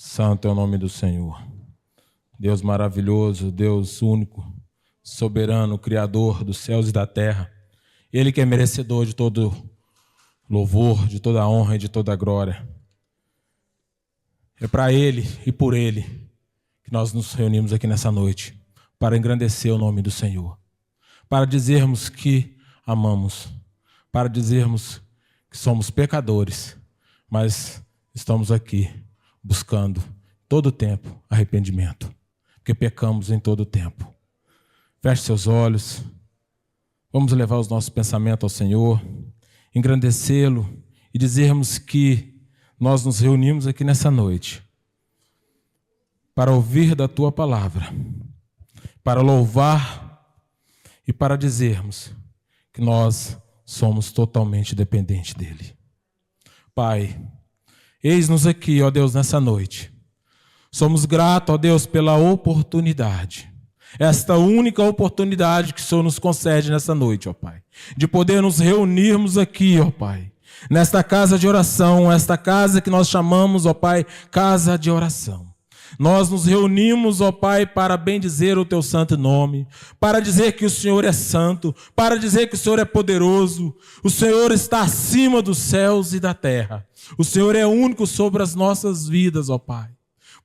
Santo é o nome do Senhor. Deus maravilhoso, Deus único, soberano, Criador dos céus e da terra. Ele que é merecedor de todo louvor, de toda honra e de toda glória. É para Ele e por Ele que nós nos reunimos aqui nessa noite, para engrandecer o nome do Senhor, para dizermos que amamos, para dizermos que somos pecadores, mas estamos aqui buscando todo o tempo arrependimento, porque pecamos em todo o tempo. Feche seus olhos, vamos levar os nossos pensamentos ao Senhor, engrandecê-lo e dizermos que nós nos reunimos aqui nessa noite para ouvir da Tua palavra, para louvar e para dizermos que nós somos totalmente dependentes dEle. Pai, eis-nos aqui, ó Deus, nessa noite. Somos gratos, ó Deus, pela oportunidade, esta única oportunidade que o Senhor nos concede nessa noite, ó Pai, de poder nos reunirmos aqui, ó Pai, nesta casa de oração, esta casa que nós chamamos, ó Pai, casa de oração. Nós nos reunimos, ó Pai, para bendizer o Teu santo nome, para dizer que o Senhor é santo, para dizer que o Senhor é poderoso, o Senhor está acima dos céus e da terra. O Senhor é único sobre as nossas vidas, ó Pai.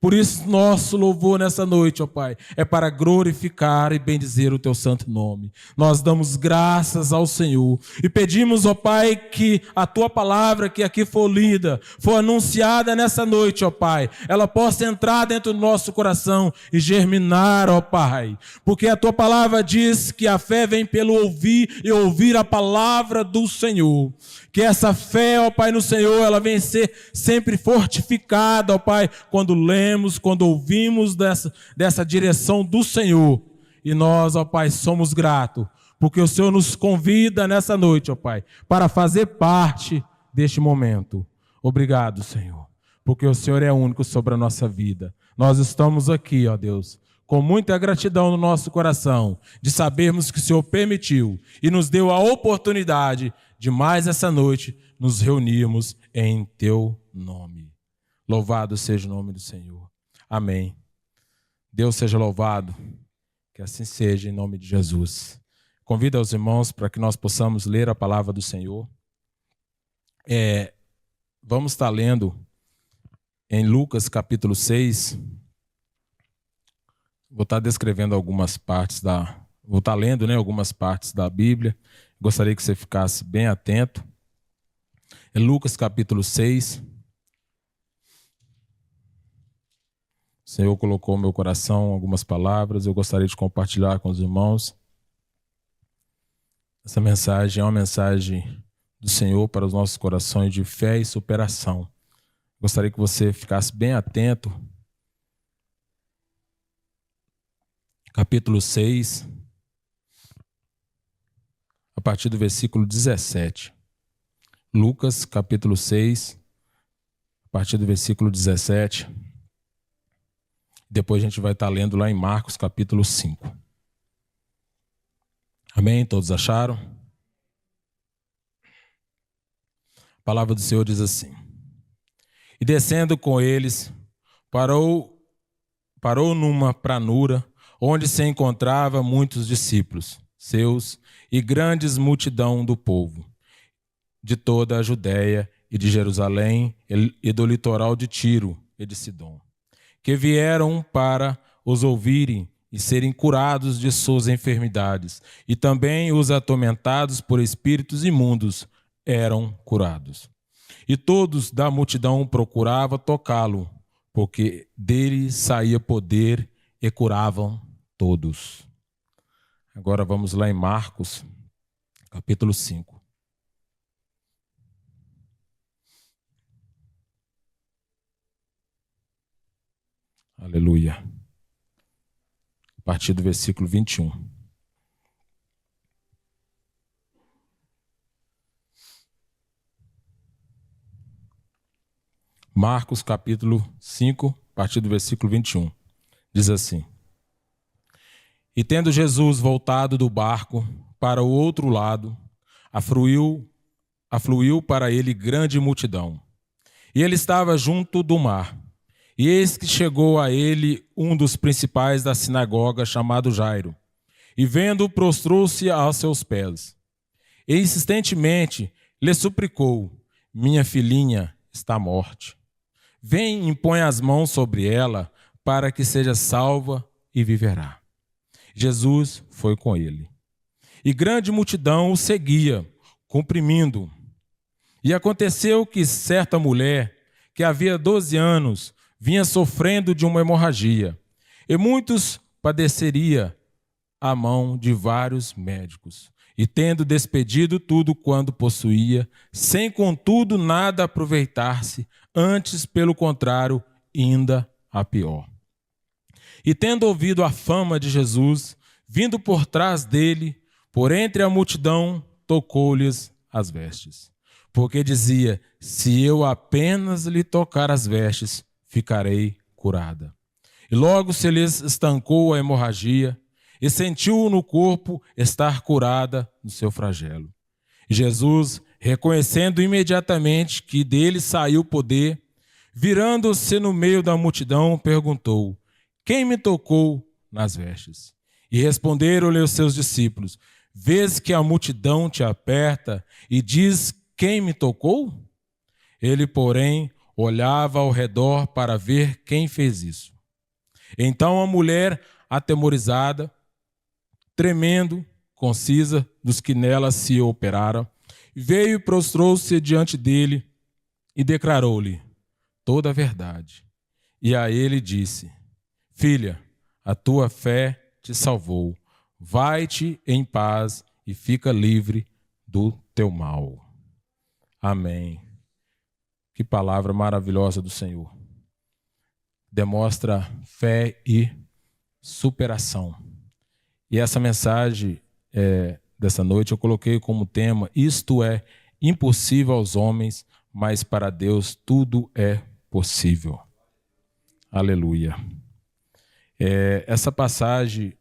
Por isso, nosso louvor nessa noite, ó Pai, é para glorificar e bendizer o Teu santo nome. Nós damos graças ao Senhor e pedimos, ó Pai, que a Tua palavra que aqui for lida, for anunciada nessa noite, ó Pai, ela possa entrar dentro do nosso coração e germinar, ó Pai. Porque a Tua palavra diz que a fé vem pelo ouvir e ouvir a palavra do Senhor. Que essa fé, ó Pai, no Senhor, ela vem ser sempre fortificada, ó Pai, quando lemos, quando ouvimos dessa direção do Senhor. E nós, ó Pai, somos gratos, porque o Senhor nos convida nessa noite, ó Pai, para fazer parte deste momento. Obrigado, Senhor, porque o Senhor é único sobre a nossa vida. Nós estamos aqui, ó Deus, com muita gratidão no nosso coração, de sabermos que o Senhor permitiu e nos deu a oportunidade de mais essa noite nos reunirmos em Teu nome. Louvado seja o nome do Senhor. Amém. Deus seja louvado. Que assim seja em nome de Jesus. Convido os irmãos para que nós possamos ler a palavra do Senhor. Vamos estar lendo em Lucas capítulo 6. Vou estar descrevendo algumas partes Vou estar lendo, algumas partes da Bíblia. Gostaria que você ficasse bem atento. É Lucas capítulo 6. O Senhor colocou no meu coração algumas palavras. Eu gostaria de compartilhar com os irmãos. Essa mensagem é uma mensagem do Senhor para os nossos corações de fé e superação. Gostaria que você ficasse bem atento. Capítulo 6. A partir do versículo 17. Lucas, capítulo 6, a partir do versículo 17. Depois a gente vai estar lendo lá em Marcos, capítulo 5. Amém? Todos acharam? A palavra do Senhor diz assim: E descendo com eles, parou numa planura, onde se encontrava muitos discípulos seus e grandes multidão do povo, de toda a Judéia e de Jerusalém e do litoral de Tiro e de Sidom, que vieram para os ouvirem e serem curados de suas enfermidades, e também os atormentados por espíritos imundos eram curados. E todos da multidão procuravam tocá-lo, porque dele saía poder e curavam todos. Agora vamos lá em Marcos, capítulo 5. Aleluia. A partir do versículo 21. Marcos, capítulo 5, a partir do versículo 21. Diz assim: E tendo Jesus voltado do barco para o outro lado, afluiu para ele grande multidão. E ele estava junto do mar, E eis que chegou a ele um dos principais da sinagoga, chamado Jairo, e vendo-o, prostrou-se aos seus pés. E insistentemente lhe suplicou: minha filhinha está morte. Vem e impõe as mãos sobre ela, para que seja salva e viverá. Jesus foi com ele. E grande multidão o seguia, comprimindo-o. E aconteceu que certa mulher, que havia 12 anos, vinha sofrendo de uma hemorragia, e muitos padeceria à mão de vários médicos, e tendo despedido tudo quanto possuía, sem contudo nada aproveitar-se, antes, pelo contrário, ainda a pior. E tendo ouvido a fama de Jesus, vindo por trás dele, por entre a multidão, tocou-lhes as vestes. Porque dizia: se eu apenas lhe tocar as vestes, ficarei curada. E logo se lhes estancou a hemorragia, e sentiu no corpo estar curada do seu flagelo. E Jesus, reconhecendo imediatamente que dele saiu o poder, virando-se no meio da multidão, perguntou: quem me tocou nas vestes? E responderam-lhe os seus discípulos: vês que a multidão te aperta e diz: quem me tocou? Ele, porém, olhava ao redor para ver quem fez isso. Então a mulher, atemorizada, tremendo, concisa dos que nela se operaram, veio e prostrou-se diante dele e declarou-lhe toda a verdade. E a ele disse: filha, a tua fé te salvou. Vai-te em paz e fica livre do teu mal. Amém. Que palavra maravilhosa do Senhor. Demonstra fé e superação. E essa mensagem dessa noite eu coloquei como tema: isto é impossível aos homens, mas para Deus tudo é possível. Aleluia. Essa passagem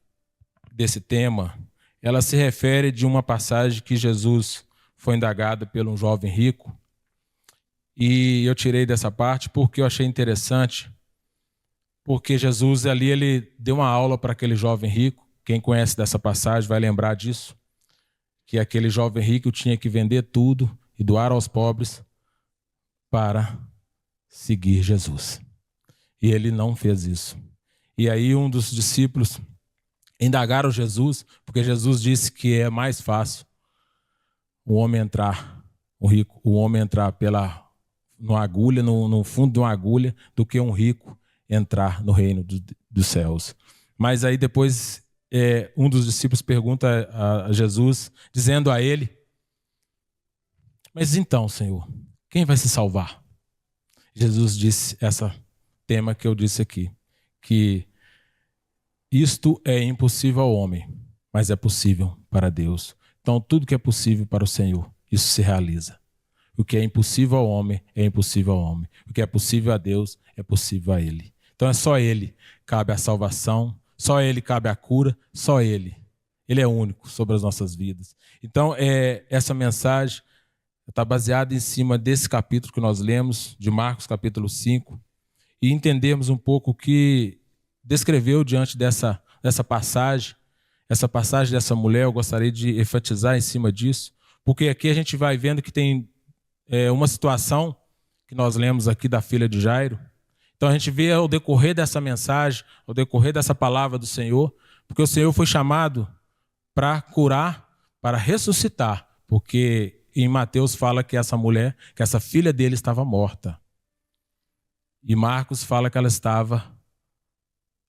desse tema, ela se refere de uma passagem que Jesus foi indagado por um jovem rico. E eu tirei dessa parte porque eu achei interessante, porque Jesus ali ele deu uma aula para aquele jovem rico. Quem conhece dessa passagem vai lembrar disso, que aquele jovem rico tinha que vender tudo e doar aos pobres para seguir Jesus. E ele não fez isso. E aí um dos discípulos indagaram Jesus, porque Jesus disse que é mais fácil o homem entrar numa agulha, no fundo de uma agulha, do que um rico entrar no reino dos céus. Mas aí depois um dos discípulos pergunta a Jesus, dizendo a ele: mas então, Senhor, quem vai se salvar? Jesus disse esse tema que eu disse aqui, que isto é impossível ao homem, mas é possível para Deus. Então, tudo que é possível para o Senhor, isso se realiza. O que é impossível ao homem, é impossível ao homem. O que é possível a Deus, é possível a Ele. Então, é só Ele cabe a salvação, só Ele cabe a cura, só Ele. Ele é único sobre as nossas vidas. Então, essa mensagem está baseada em cima desse capítulo que nós lemos, de Marcos, capítulo 5, e entendermos um pouco o que descreveu diante dessa passagem. Essa passagem dessa mulher, eu gostaria de enfatizar em cima disso, porque aqui a gente vai vendo que tem uma situação que nós lemos aqui da filha de Jairo. Então a gente vê ao decorrer dessa mensagem, ao decorrer dessa palavra do Senhor, porque o Senhor foi chamado para curar, para ressuscitar, porque em Mateus fala que essa mulher, que essa filha dele estava morta. E Marcos fala que ela estava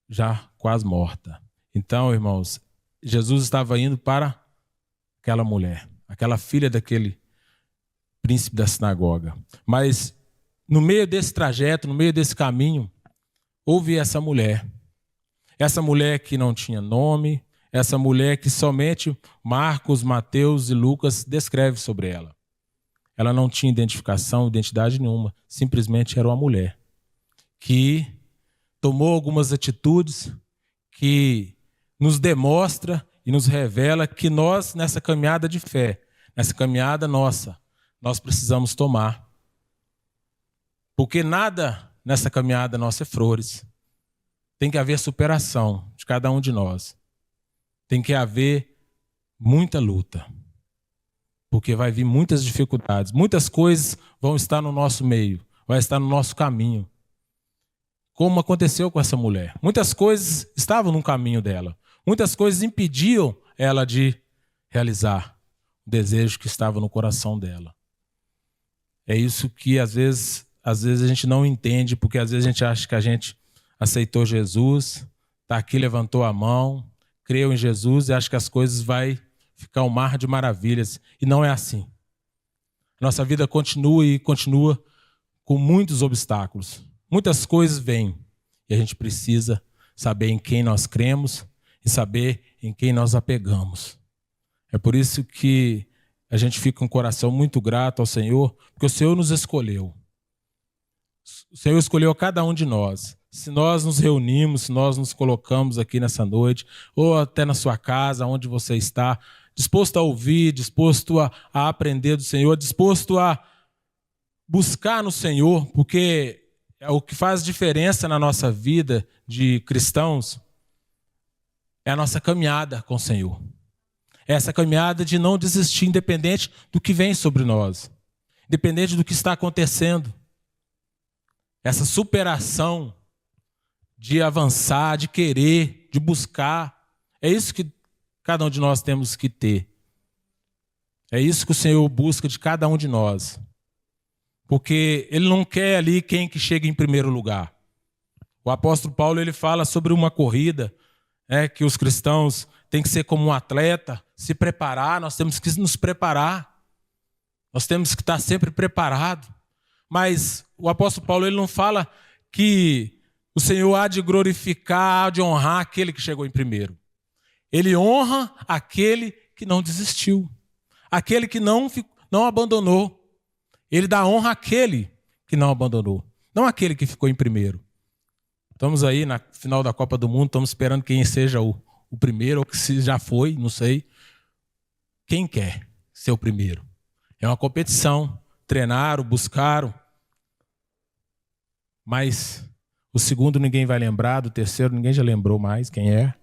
já quase morta. Então, irmãos, Jesus estava indo para aquela mulher, aquela filha daquele príncipe da sinagoga. Mas no meio desse trajeto, no meio desse caminho, houve essa mulher. Essa mulher que não tinha nome, essa mulher que somente Marcos, Mateus e Lucas descrevem sobre ela. Ela não tinha identidade nenhuma, simplesmente era uma mulher que tomou algumas atitudes que nos demonstra e nos revela que nós, nessa caminhada de fé, nessa caminhada nossa, nós precisamos tomar. Porque nada nessa caminhada nossa é flores. Tem que haver superação de cada um de nós. Tem que haver muita luta. Porque vai vir muitas dificuldades. Muitas coisas vão estar no nosso meio. Vai estar no nosso caminho. Como aconteceu com essa mulher. Muitas coisas estavam no caminho dela. Muitas coisas impediam ela de realizar o desejo que estava no coração dela. É isso que às vezes a gente não entende, porque às vezes a gente acha que a gente aceitou Jesus, está aqui, levantou a mão, creu em Jesus e acha que as coisas vai ficar um mar de maravilhas. E não é assim. Nossa vida continua e continua com muitos obstáculos. Muitas coisas vêm e a gente precisa saber em quem nós cremos e saber em quem nós apegamos. É por isso que a gente fica com o coração muito grato ao Senhor, porque o Senhor nos escolheu. O Senhor escolheu cada um de nós. Se nós nos reunimos, se nós nos colocamos aqui nessa noite, ou até na sua casa, onde você está, disposto a ouvir, disposto a aprender do Senhor, disposto a buscar no Senhor, porque o que faz diferença na nossa vida de cristãos é a nossa caminhada com o Senhor. É essa caminhada de não desistir, independente do que vem sobre nós, independente do que está acontecendo. Essa superação de avançar, de querer, de buscar. É isso que cada um de nós temos que ter. É isso que o Senhor busca de cada um de nós. Porque Ele não quer ali quem que chega em primeiro lugar. O apóstolo Paulo ele fala sobre uma corrida, que os cristãos têm que ser como um atleta, se preparar, nós temos que nos preparar. Nós temos que estar sempre preparados. Mas o apóstolo Paulo ele não fala que o Senhor há de glorificar, há de honrar aquele que chegou em primeiro. Ele honra aquele que não desistiu, aquele que não abandonou. Ele dá honra àquele que não abandonou, não àquele que ficou em primeiro. Estamos aí na final da Copa do Mundo, estamos esperando quem seja o primeiro, ou que se já foi, não sei. Quem quer ser o primeiro? É uma competição. Treinaram, buscaram. Mas o segundo ninguém vai lembrar, do terceiro ninguém já lembrou mais quem é.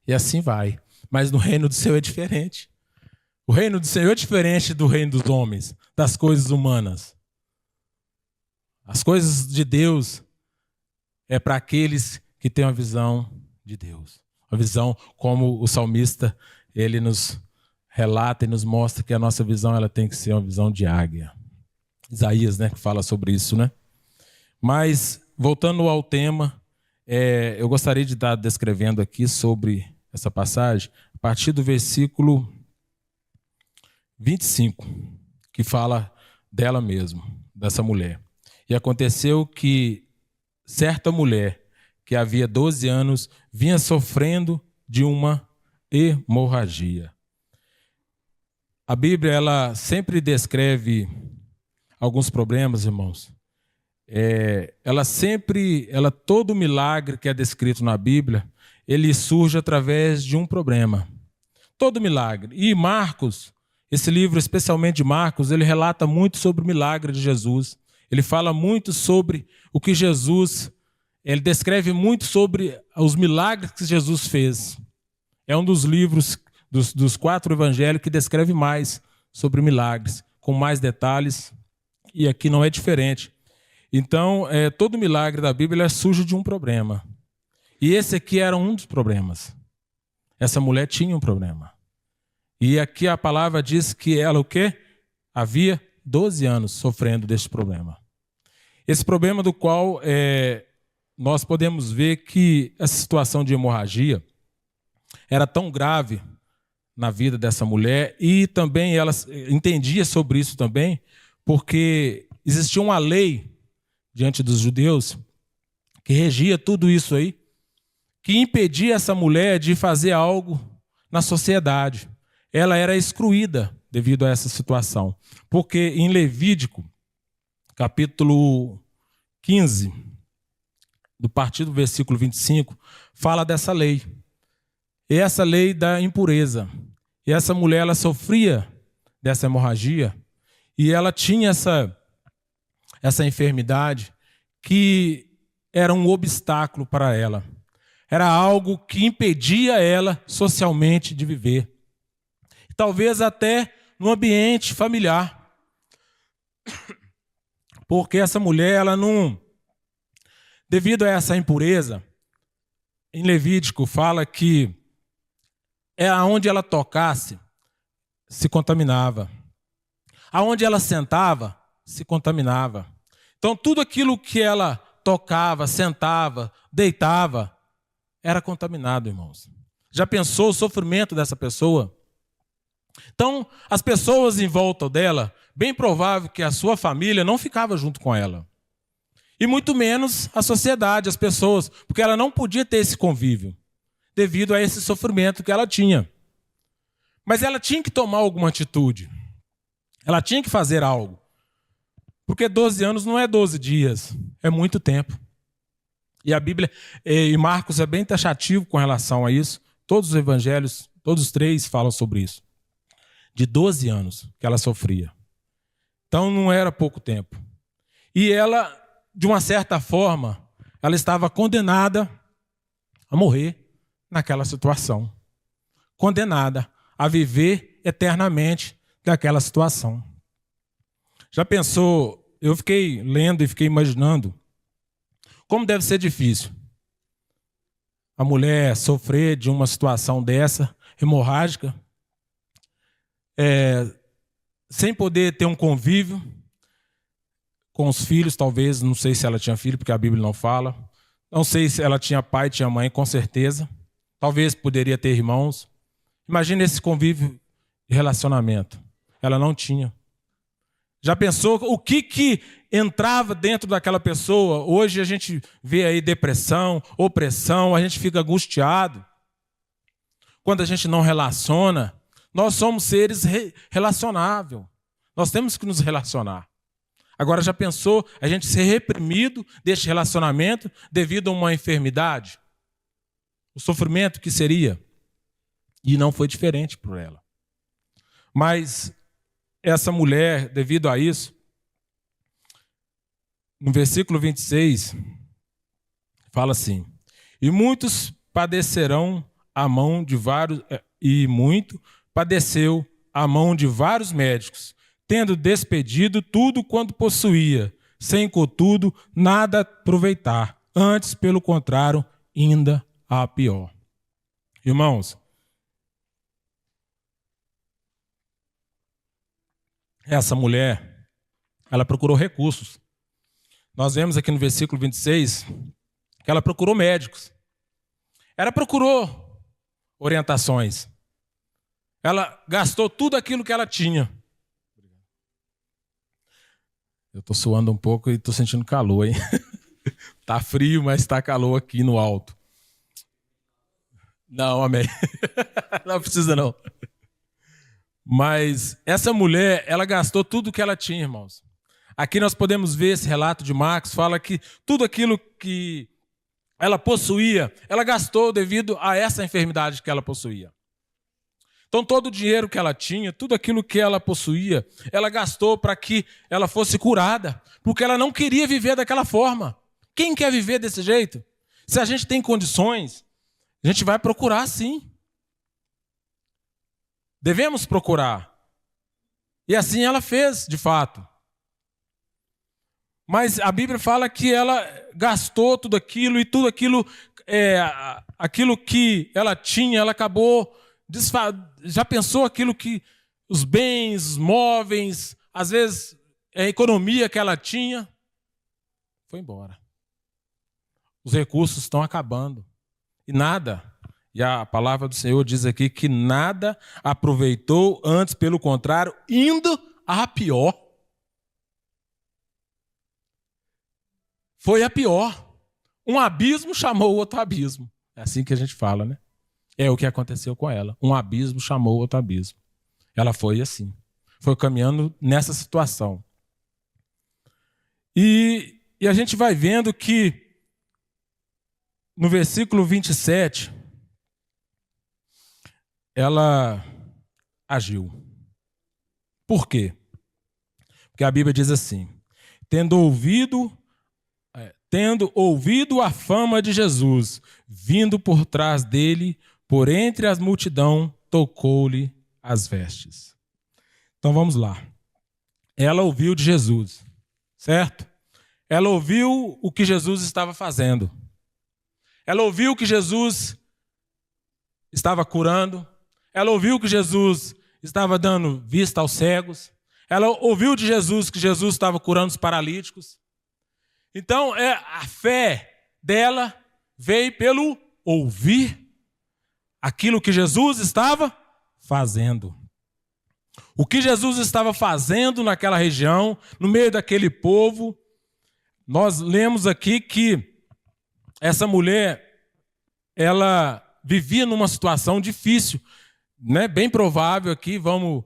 E assim vai. Mas no reino do Senhor é diferente. O reino do Senhor é diferente do reino dos homens, das coisas humanas. As coisas de Deus é para aqueles que têm uma visão de Deus. Uma visão como o salmista, ele nos relata e nos mostra que a nossa visão ela tem que ser uma visão de águia. Isaías, que fala sobre isso, Mas, voltando ao tema, eu gostaria de estar descrevendo aqui sobre essa passagem, a partir do versículo 25, que fala dela mesma, dessa mulher. E aconteceu que certa mulher, que havia 12 anos, vinha sofrendo de uma hemorragia. A Bíblia, ela sempre descreve alguns problemas, irmãos. Todo milagre que é descrito na Bíblia, ele surge através de um problema. Todo milagre. E Marcos, esse livro, especialmente de Marcos, ele relata muito sobre o milagre de Jesus. Ele fala muito sobre o que Jesus, ele descreve muito sobre os milagres que Jesus fez. É um dos livros dos 4 evangelhos que descreve mais sobre milagres, com mais detalhes. E aqui não é diferente. Então, todo milagre da Bíblia surge de um problema. E esse aqui era um dos problemas. Essa mulher tinha um problema. E aqui a palavra diz que ela o quê? Havia 12 anos sofrendo deste problema. Esse problema do qual nós podemos ver que essa situação de hemorragia era tão grave na vida dessa mulher, e também ela entendia sobre isso também, porque existia uma lei diante dos judeus que regia tudo isso aí, que impedia essa mulher de fazer algo na sociedade. Ela era excluída devido a essa situação. Porque em Levítico, capítulo 15, do partir do versículo 25, fala dessa lei. E essa lei da impureza. E essa mulher, ela sofria dessa hemorragia, e ela tinha essa enfermidade que era um obstáculo para ela. Era algo que impedia ela socialmente de viver. Talvez até no ambiente familiar. Porque essa mulher, ela não... Devido a essa impureza, em Levítico fala que aonde ela tocasse, se contaminava. Aonde ela sentava, se contaminava. Então, tudo aquilo que ela tocava, sentava, deitava, era contaminado, irmãos. Já pensou o sofrimento dessa pessoa? Então, as pessoas em volta dela, bem provável que a sua família não ficava junto com ela. E muito menos a sociedade, as pessoas, porque ela não podia ter esse convívio, devido a esse sofrimento que ela tinha. Mas ela tinha que tomar alguma atitude. Ela tinha que fazer algo. Porque 12 anos não é 12 dias, é muito tempo. E a Bíblia, e Marcos é bem taxativo com relação a isso. Todos os evangelhos, todos os 3 falam sobre isso. De 12 anos que ela sofria. Então não era pouco tempo. E ela, de uma certa forma, ela estava condenada a morrer naquela situação. Condenada a viver eternamente naquela situação. Já pensou, eu fiquei lendo e fiquei imaginando como deve ser difícil a mulher sofrer de uma situação dessa, hemorrágica, sem poder ter um convívio com os filhos, talvez, não sei se ela tinha filho, porque a Bíblia não fala. Não sei se ela tinha pai, tinha mãe, com certeza. Talvez poderia ter irmãos. Imagina esse convívio e relacionamento. Ela não tinha. Já pensou o que entrava dentro daquela pessoa? Hoje a gente vê aí depressão, opressão, a gente fica angustiado. Quando a gente não relaciona, nós somos seres relacionáveis. Nós temos que nos relacionar. Agora, já pensou a gente ser reprimido deste relacionamento devido a uma enfermidade? O sofrimento que seria? E não foi diferente para ela. Mas essa mulher, devido a isso, no versículo 26, fala assim: e muitos padecerão a mão de vários, e muito padeceu a mão de vários médicos, tendo despedido tudo quanto possuía, sem, contudo, nada aproveitar. Antes, pelo contrário, ainda a pior. Irmãos, essa mulher, ela procurou recursos. Nós vemos aqui no versículo 26 que ela procurou médicos. Ela procurou orientações. Ela gastou tudo aquilo que ela tinha. Eu estou suando um pouco e estou sentindo calor, hein? Tá frio, mas está calor aqui no alto. Não, amém. Não precisa não. Mas essa mulher, ela gastou tudo que ela tinha, irmãos. Aqui nós podemos ver esse relato de Marcos, fala que tudo aquilo que ela possuía, ela gastou devido a essa enfermidade que ela possuía. Então todo o dinheiro que ela tinha, tudo aquilo que ela possuía, ela gastou para que ela fosse curada, porque ela não queria viver daquela forma. Quem quer viver desse jeito? Se a gente tem condições, a gente vai procurar sim. Devemos procurar. E assim ela fez, de fato. Mas a Bíblia fala que ela gastou tudo aquilo e tudo aquilo, aquilo que ela tinha, ela acabou já pensou aquilo que os bens, os móveis, às vezes a economia que ela tinha, foi embora. Os recursos estão acabando. E nada, e a palavra do Senhor diz aqui que nada aproveitou, antes, pelo contrário, indo a pior. Foi a pior. Um abismo chamou outro abismo. É assim que a gente fala, né? É o que aconteceu com ela. Um abismo chamou outro abismo. Ela foi assim. Foi caminhando nessa situação. E a gente vai vendo que no versículo 27, ela agiu. Por quê? Porque a Bíblia diz assim: tendo tendo ouvido a fama de Jesus, vindo por trás dele, por entre as multidão, tocou-lhe as vestes. Então vamos lá. Ela ouviu de Jesus, certo? Ela ouviu o que Jesus estava fazendo. Ela ouviu que Jesus estava curando. Ela ouviu que Jesus estava dando vista aos cegos. Ela ouviu de Jesus que Jesus estava curando os paralíticos. Então, a fé dela veio pelo ouvir aquilo que Jesus estava fazendo. O que Jesus estava fazendo naquela região, no meio daquele povo. Nós lemos aqui que essa mulher, ela vivia numa situação difícil, né? Bem provável aqui, vamos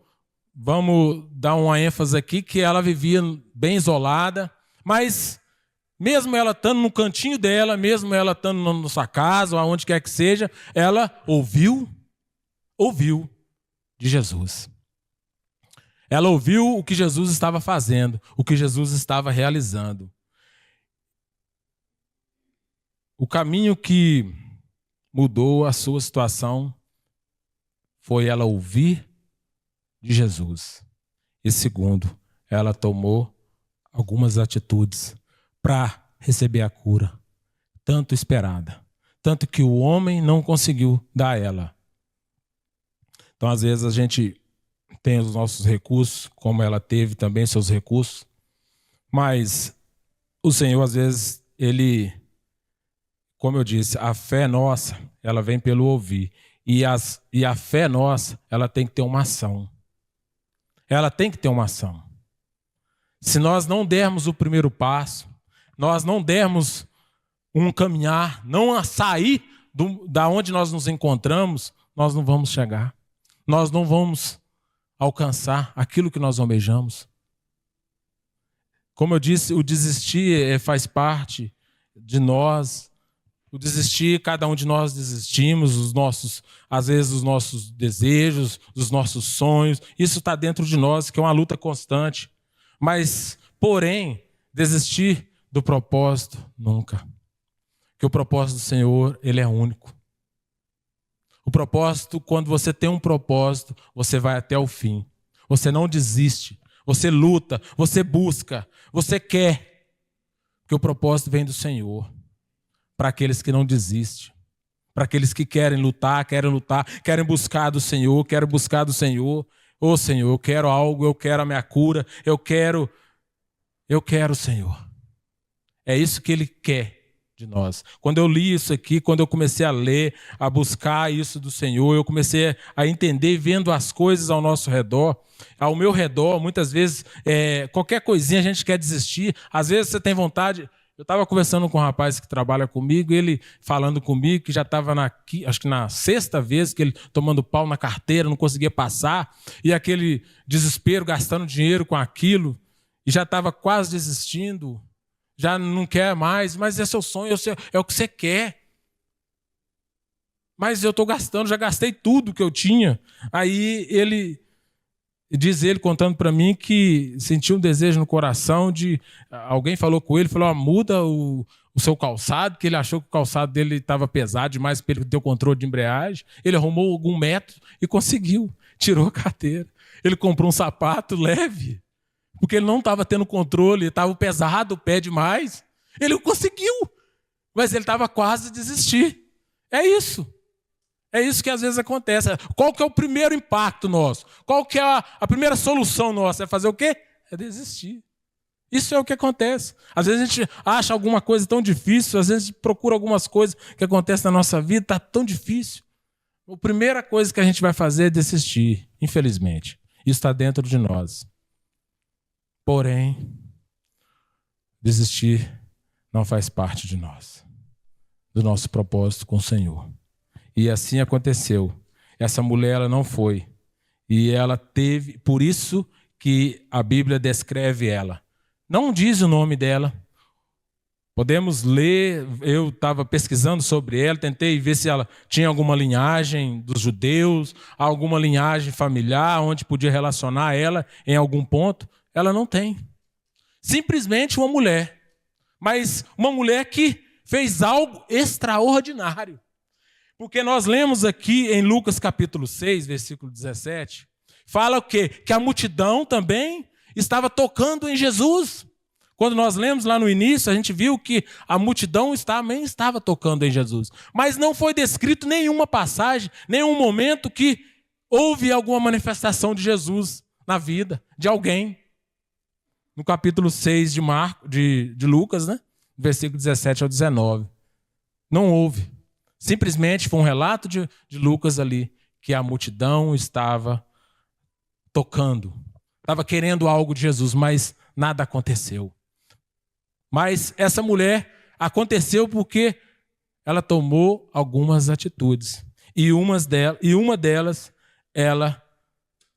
dar uma ênfase aqui, que ela vivia bem isolada, mas mesmo ela estando no cantinho dela, mesmo ela estando na sua casa, ou aonde quer que seja, ela ouviu de Jesus. Ela ouviu o que Jesus estava fazendo, o que Jesus estava realizando. O caminho que mudou a sua situação foi ela ouvir de Jesus. E segundo, ela tomou algumas atitudes para receber a cura, tanto esperada, tanto que o homem não conseguiu dar a ela. Então, às vezes, a gente tem os nossos recursos, como ela teve também seus recursos, mas o Senhor, às vezes, Ele, como eu disse, a fé nossa, ela vem pelo ouvir. E a fé nossa, ela tem que ter uma ação. Ela tem que ter uma ação. Se nós não dermos o primeiro passo, nós não dermos um caminhar, não sair da onde nós nos encontramos, nós não vamos chegar. Nós não vamos alcançar aquilo que nós almejamos. Como eu disse, o desistir faz parte de nós. O desistir, cada um de nós desistimos, às vezes os nossos desejos, os nossos sonhos, isso está dentro de nós, que é uma luta constante. Mas, porém, desistir do propósito, nunca. Porque o propósito do Senhor, Ele é único. O propósito, quando você tem um propósito, você vai até o fim. Você não desiste, você luta, você busca, você quer. Porque o propósito vem do Senhor. Para aqueles que não desistem, para aqueles que querem lutar, querem buscar do Senhor, querem buscar do Senhor. Ô Senhor, eu quero algo, eu quero a minha cura, eu quero, Senhor. É isso que Ele quer de nós. Quando eu li isso aqui, quando eu comecei a ler, a buscar isso do Senhor, eu comecei a entender, vendo as coisas ao nosso redor, ao meu redor, muitas vezes, qualquer coisinha a gente quer desistir, às vezes você tem vontade. Eu estava conversando com um rapaz que trabalha comigo, ele falando comigo que já estava acho que na 6ª vez que ele tomando pau na carteira, não conseguia passar, e aquele desespero, gastando dinheiro com aquilo, e já estava quase desistindo, já não quer mais, mas é seu sonho, é o que você quer. Mas eu estou gastando, já gastei tudo que eu tinha. Aí diz ele, contando para mim, que sentiu um desejo no coração de... Alguém falou com ele, falou, muda o seu calçado, que ele achou que o calçado dele estava pesado demais para ele ter o controle de embreagem. Ele arrumou algum método e conseguiu. Tirou a carteira. Ele comprou um sapato leve, porque ele não estava tendo controle, estava pesado o pé demais. Ele conseguiu, mas ele estava quase a desistir. É isso. É isso que às vezes acontece. Qual que é o primeiro impacto nosso? Qual que é a primeira solução nossa? É fazer o quê? É desistir. Isso é o que acontece. Às vezes a gente acha alguma coisa tão difícil, às vezes a gente procura algumas coisas que acontecem na nossa vida, está tão difícil. A primeira coisa que a gente vai fazer é desistir, infelizmente. Isso está dentro de nós. Porém, desistir não faz parte de nós, do nosso propósito com o Senhor. E assim aconteceu. Essa mulher, ela não foi. E ela teve... Por isso que a Bíblia descreve ela. Não diz o nome dela. Podemos ler... Eu estava pesquisando sobre ela, tentei ver se ela tinha alguma linhagem dos judeus, alguma linhagem familiar, onde podia relacionar ela em algum ponto. Ela não tem. Simplesmente uma mulher. mas uma mulher que fez algo extraordinário. Porque nós lemos aqui em Lucas capítulo 6, versículo 17, fala o quê? Que a multidão também estava tocando em Jesus. Quando nós lemos lá no início, a gente viu que a multidão também estava tocando em Jesus. Mas não foi descrito nenhuma passagem, nenhum momento que houve alguma manifestação de Jesus na vida de alguém. No capítulo 6 de Lucas, né? Versículo 17 ao 19. Não houve. Simplesmente foi um relato de Lucas ali, que a multidão estava tocando, estava querendo algo de Jesus, mas nada aconteceu. Mas essa mulher aconteceu porque ela tomou algumas atitudes. E uma delas, ela,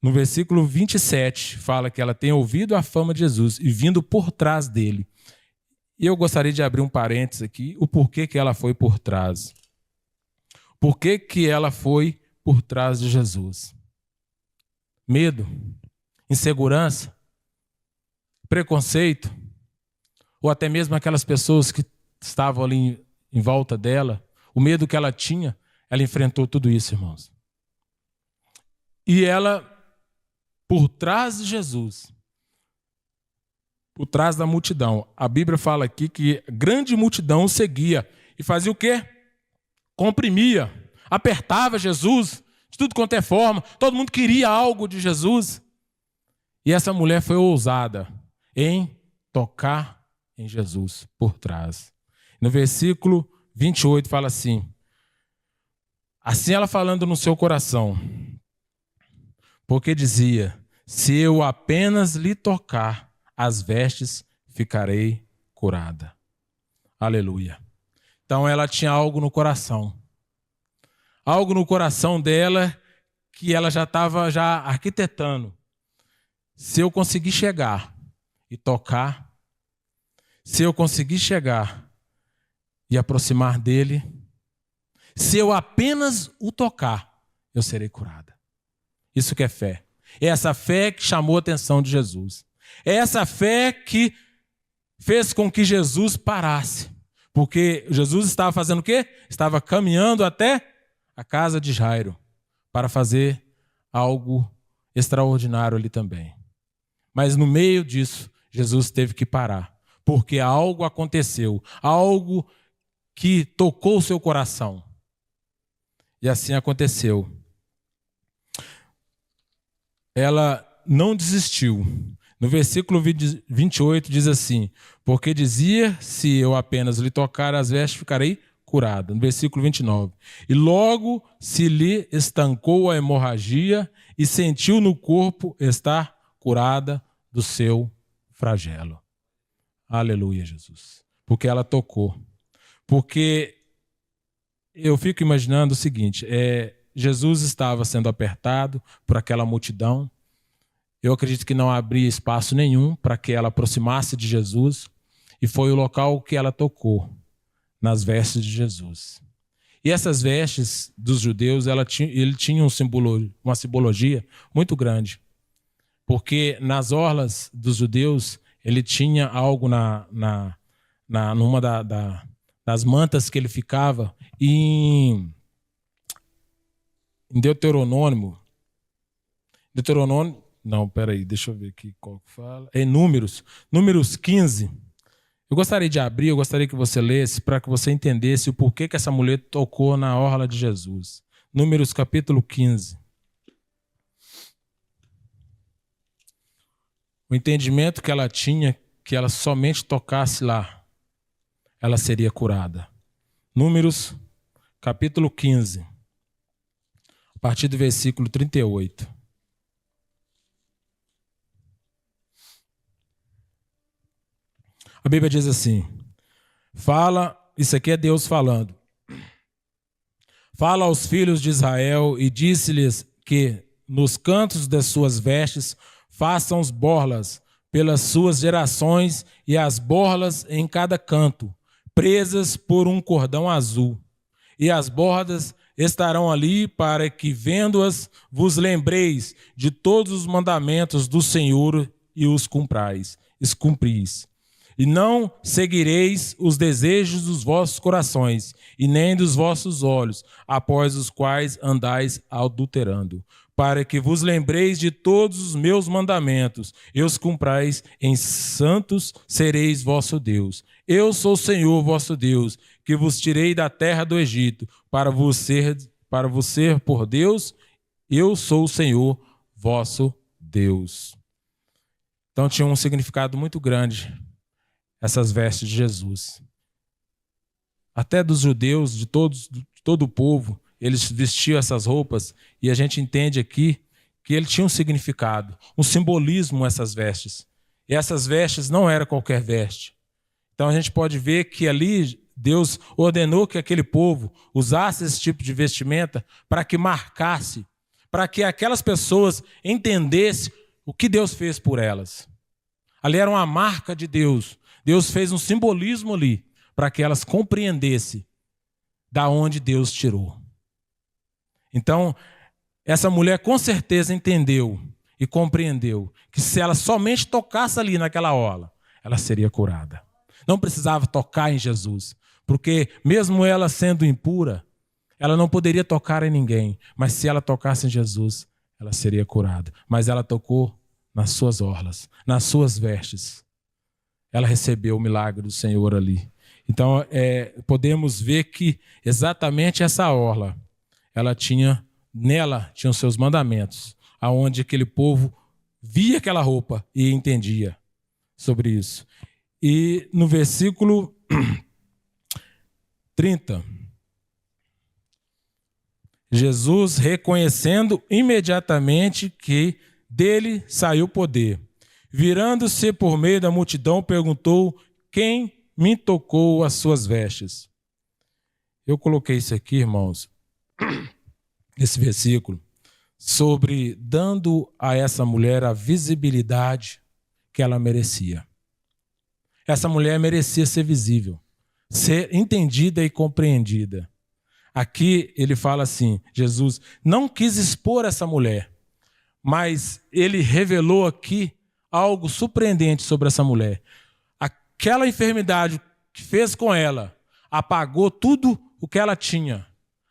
no versículo 27, fala que ela tem ouvido a fama de Jesus e vindo por trás dele. E eu gostaria de abrir um parênteses aqui, o porquê que ela foi por trás. Por que ela foi por trás de Jesus? Medo, insegurança, preconceito, ou até mesmo aquelas pessoas que estavam ali em volta dela, o medo que ela tinha, ela enfrentou tudo isso, irmãos. E ela, por trás de Jesus, por trás da multidão, a Bíblia fala aqui que grande multidão o seguia e fazia o quê? Comprimia, apertava Jesus, de tudo quanto é forma, todo mundo queria algo de Jesus. E essa mulher foi ousada em tocar em Jesus por trás. No versículo 28 fala assim ela falando no seu coração, porque dizia, se eu apenas lhe tocar as vestes, ficarei curada. Aleluia. Então ela tinha algo no coração. Algo no coração dela que ela já estava arquitetando. Se eu conseguir chegar e tocar, se eu conseguir chegar e aproximar dele, se eu apenas o tocar, eu serei curada. Isso que é fé. É essa fé que chamou a atenção de Jesus. É essa fé que fez com que Jesus parasse. Porque Jesus estava fazendo o quê? Estava caminhando até a casa de Jairo para fazer algo extraordinário ali também. Mas no meio disso, Jesus teve que parar. Porque algo aconteceu. Algo que tocou o seu coração. E assim aconteceu. Ela não desistiu. No versículo 28 diz assim, porque dizia, se eu apenas lhe tocar as vestes, ficarei curada. No versículo 29. E logo se lhe estancou a hemorragia e sentiu no corpo estar curada do seu flagelo. Aleluia, Jesus. Porque ela tocou. Porque eu fico imaginando o seguinte, Jesus estava sendo apertado por aquela multidão. Eu acredito que não abria espaço nenhum para que ela aproximasse de Jesus. E foi o local que ela tocou, nas vestes de Jesus. E essas vestes dos judeus, ele tinha uma simbologia muito grande. Porque nas orlas dos judeus, ele tinha algo numa das mantas que ele ficava. Em Deuteronômio, não, peraí, deixa eu ver aqui qual que fala. É Números 15. Eu gostaria de abrir, eu gostaria que você lesse para que você entendesse o porquê que essa mulher tocou na orla de Jesus. Números capítulo 15. O entendimento que ela tinha, que ela somente tocasse lá, ela seria curada. Números capítulo 15, a partir do versículo 38. A Bíblia diz assim, isso aqui é Deus falando. Fala aos filhos de Israel e disse-lhes que nos cantos das suas vestes façam as borlas pelas suas gerações e as borlas em cada canto, presas por um cordão azul. E as bordas estarão ali para que, vendo-as, vos lembreis de todos os mandamentos do Senhor e os cumpris. E não seguireis os desejos dos vossos corações, e nem dos vossos olhos, após os quais andais adulterando, para que vos lembreis de todos os meus mandamentos, e os cumprais em santos sereis vosso Deus. Eu sou o Senhor vosso Deus, que vos tirei da terra do Egito, para vos ser por Deus. Eu sou o Senhor vosso Deus. Então tinha um significado muito grande essas vestes de Jesus. Até dos judeus, de todo o povo, eles vestiam essas roupas, e a gente entende aqui que ele tinha um significado, um simbolismo essas vestes. E essas vestes não era qualquer veste. Então a gente pode ver que ali Deus ordenou que aquele povo usasse esse tipo de vestimenta para que marcasse, para que aquelas pessoas entendessem o que Deus fez por elas. Ali era uma marca de Deus. Deus fez um simbolismo ali para que elas compreendessem da onde Deus tirou. Então, essa mulher com certeza entendeu e compreendeu que se ela somente tocasse ali naquela orla, ela seria curada. Não precisava tocar em Jesus, porque mesmo ela sendo impura, ela não poderia tocar em ninguém, mas se ela tocasse em Jesus, ela seria curada. Mas ela tocou nas suas orlas, nas suas vestes. Ela recebeu o milagre do Senhor ali. Então, podemos ver que exatamente essa orla, nela tinham seus mandamentos, aonde aquele povo via aquela roupa e entendia sobre isso. E no versículo 30, Jesus, reconhecendo imediatamente que dele saiu poder, virando-se por meio da multidão, perguntou: quem me tocou as suas vestes? Eu coloquei isso aqui, irmãos, esse versículo, sobre dando a essa mulher a visibilidade que ela merecia. Essa mulher merecia ser visível, ser entendida e compreendida. Aqui ele fala assim, Jesus não quis expor essa mulher, mas ele revelou aqui algo surpreendente sobre essa mulher. Aquela enfermidade que fez com ela apagou tudo o que ela tinha,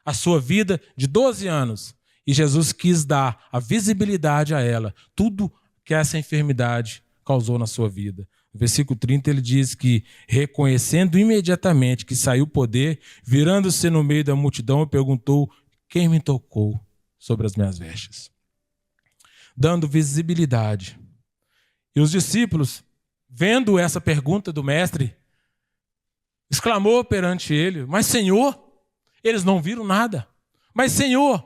a sua vida de 12 anos. E Jesus quis dar a visibilidade a ela, tudo que essa enfermidade causou na sua vida. No versículo 30 ele diz que, reconhecendo imediatamente que saiu o poder, virando-se no meio da multidão, perguntou: quem me tocou sobre as minhas vestes? Dando visibilidade. E os discípulos, vendo essa pergunta do mestre, exclamou perante ele: mas Senhor, eles não viram nada. Mas Senhor,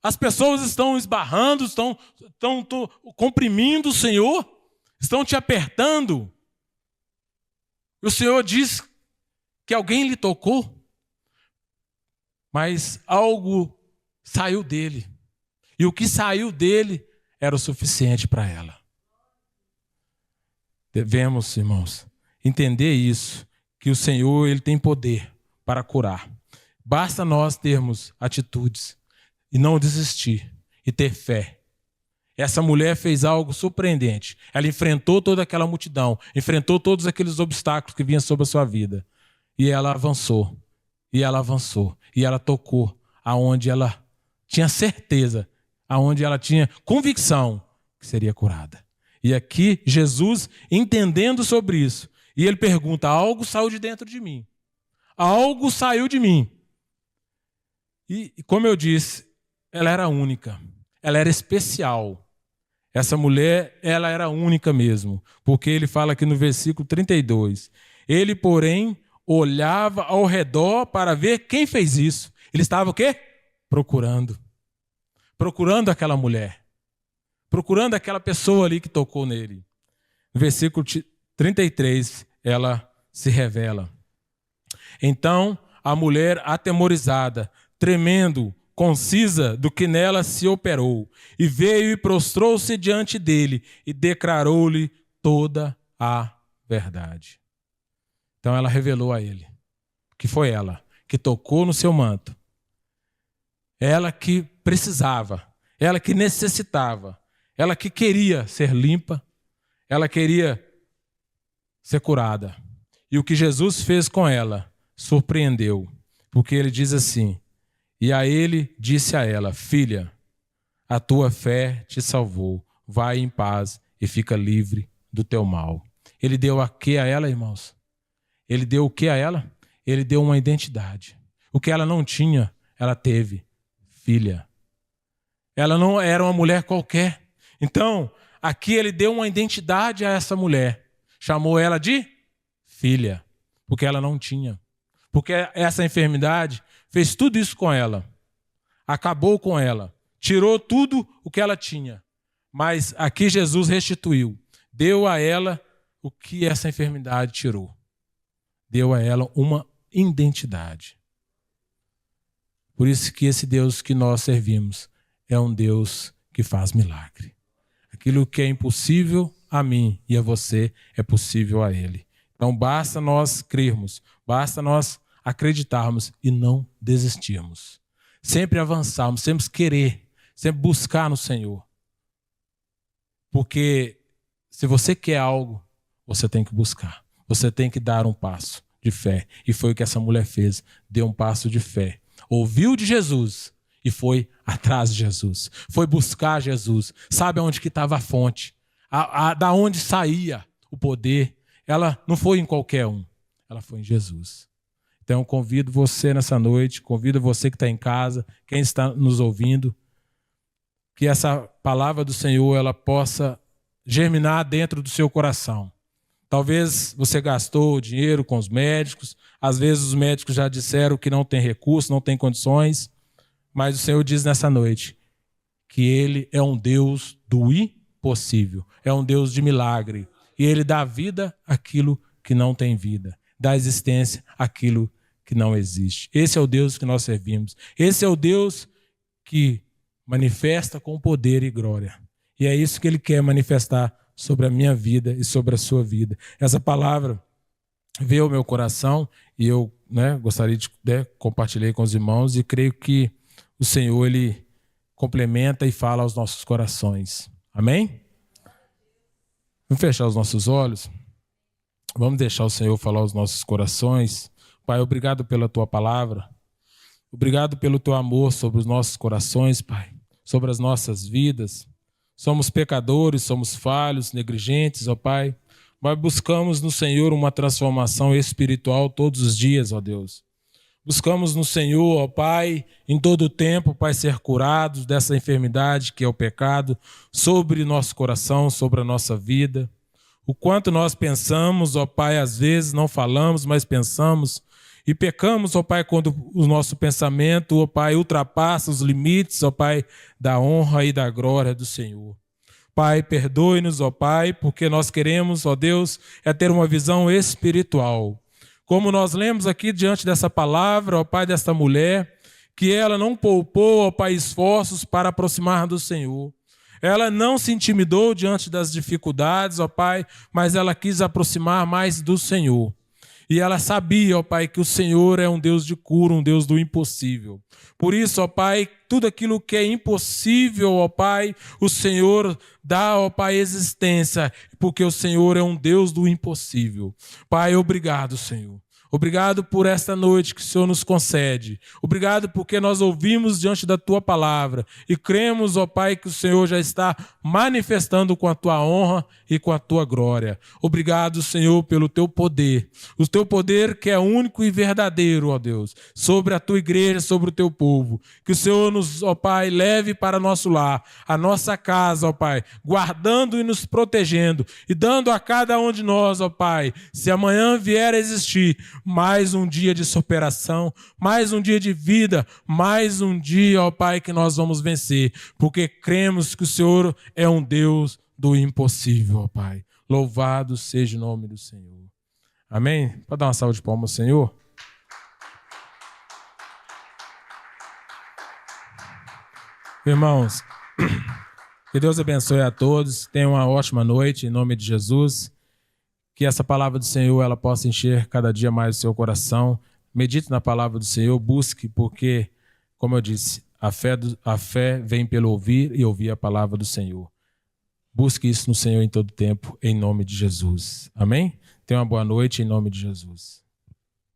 as pessoas estão esbarrando, estão comprimindo o Senhor, estão te apertando. E o Senhor diz que alguém lhe tocou, mas algo saiu dele. E o que saiu dele era o suficiente para ela. Devemos, irmãos, entender isso, que o Senhor ele tem poder para curar. Basta nós termos atitudes e não desistir e ter fé. Essa mulher fez algo surpreendente. Ela enfrentou toda aquela multidão, enfrentou todos aqueles obstáculos que vinham sobre a sua vida. E ela avançou, e ela avançou, e ela tocou aonde ela tinha certeza, aonde ela tinha convicção que seria curada. E aqui Jesus, entendendo sobre isso, e ele pergunta: algo saiu de dentro de mim. Algo saiu de mim. E como eu disse, ela era única, ela era especial. Essa mulher, ela era única mesmo, porque ele fala aqui no versículo 32, ele, porém, olhava ao redor para ver quem fez isso. Ele estava o quê? Procurando aquela mulher, procurando aquela pessoa ali que tocou nele. No versículo 33, ela se revela. Então, a mulher, atemorizada, tremendo, concisa do que nela se operou, e veio e prostrou-se diante dele e declarou-lhe toda a verdade. Então ela revelou a ele que foi ela que tocou no seu manto, ela que precisava, ela que necessitava, ela que queria ser limpa, ela queria ser curada. E o que Jesus fez com ela surpreendeu, porque ele diz assim: e a ele disse a ela: filha, a tua fé te salvou, vai em paz e fica livre do teu mal. Ele deu a que a ela, irmãos? Ele deu o que a ela? Ele deu uma identidade. O que ela não tinha, ela teve. Filha. Ela não era uma mulher qualquer. Então, aqui ele deu uma identidade a essa mulher. Chamou ela de filha, porque ela não tinha. Porque essa enfermidade fez tudo isso com ela. Acabou com ela. Tirou tudo o que ela tinha. Mas aqui Jesus restituiu. Deu a ela o que essa enfermidade tirou. Deu a ela uma identidade. Por isso que esse Deus que nós servimos é um Deus que faz milagre. Aquilo que é impossível a mim e a você é possível a Ele. Então basta nós crermos, basta nós acreditarmos e não desistirmos. Sempre avançarmos, sempre querer, sempre buscar no Senhor. Porque se você quer algo, você tem que buscar. Você tem que dar um passo de fé. E foi o que essa mulher fez. Deu um passo de fé. Ouviu de Jesus e foi atrás de Jesus. Foi buscar Jesus. Sabe onde que estava a fonte? Da onde saía o poder. Ela não foi em qualquer um. Ela foi em Jesus. Então eu convido você nessa noite, convido você que está em casa, quem está nos ouvindo, que essa palavra do Senhor ela possa germinar dentro do seu coração. Talvez você gastou dinheiro com os médicos, às vezes os médicos já disseram que não tem recurso, não tem condições, mas o Senhor diz nessa noite que Ele é um Deus do impossível, é um Deus de milagre, e Ele dá vida àquilo que não tem vida, dá existência àquilo que não existe. Esse é o Deus que nós servimos, esse é o Deus que manifesta com poder e glória, e é isso que Ele quer manifestar sobre a minha vida e sobre a sua vida. Essa palavra veio ao meu coração e eu gostaria de compartilhar com os irmãos e creio que o Senhor Ele complementa e fala aos nossos corações. Amém? Vamos fechar os nossos olhos? Vamos deixar o Senhor falar aos nossos corações. Pai, obrigado pela Tua palavra. Obrigado pelo Teu amor sobre os nossos corações, Pai, sobre as nossas vidas. Somos pecadores, somos falhos, negligentes, ó Pai, mas buscamos no Senhor uma transformação espiritual todos os dias, ó Deus. Buscamos no Senhor, ó Pai, em todo o tempo, Pai, ser curados dessa enfermidade que é o pecado, sobre nosso coração, sobre a nossa vida. O quanto nós pensamos, ó Pai, às vezes não falamos, mas pensamos, e pecamos, ó Pai, quando o nosso pensamento, ó Pai, ultrapassa os limites, ó Pai, da honra e da glória do Senhor. Pai, perdoe-nos, ó Pai, porque nós queremos, ó Deus, ter uma visão espiritual. Como nós lemos aqui diante dessa palavra, ó Pai, desta mulher, que ela não poupou, ó Pai, esforços para aproximar do Senhor. Ela não se intimidou diante das dificuldades, ó Pai, mas ela quis aproximar mais do Senhor. E ela sabia, ó Pai, que o Senhor é um Deus de cura, um Deus do impossível. Por isso, ó Pai, tudo aquilo que é impossível, ó Pai, o Senhor dá, ó Pai, existência, porque o Senhor é um Deus do impossível. Pai, obrigado, Senhor. Obrigado por esta noite que o Senhor nos concede. Obrigado porque nós ouvimos diante da Tua palavra e cremos, ó Pai, que o Senhor já está manifestando com a Tua honra e com a Tua glória. Obrigado, Senhor, pelo Teu poder. O Teu poder que é único e verdadeiro, ó Deus, sobre a Tua igreja, sobre o Teu povo. Que o Senhor nos, ó Pai, leve para nosso lar, a nossa casa, ó Pai, guardando e nos protegendo e dando a cada um de nós, ó Pai, se amanhã vier a existir, mais um dia de superação, mais um dia de vida, mais um dia, ó Pai, que nós vamos vencer, porque cremos que o Senhor é um Deus do impossível, ó Pai. Louvado seja o nome do Senhor. Amém? Pode dar uma salva de palmas ao Senhor? Irmãos, que Deus abençoe a todos, tenham uma ótima noite, em nome de Jesus. Que essa palavra do Senhor ela possa encher cada dia mais o seu coração. Medite na palavra do Senhor, busque, porque, como eu disse, a fé vem pelo ouvir e ouvir a palavra do Senhor. Busque isso no Senhor em todo tempo, em nome de Jesus. Amém? Tenha uma boa noite em nome de Jesus.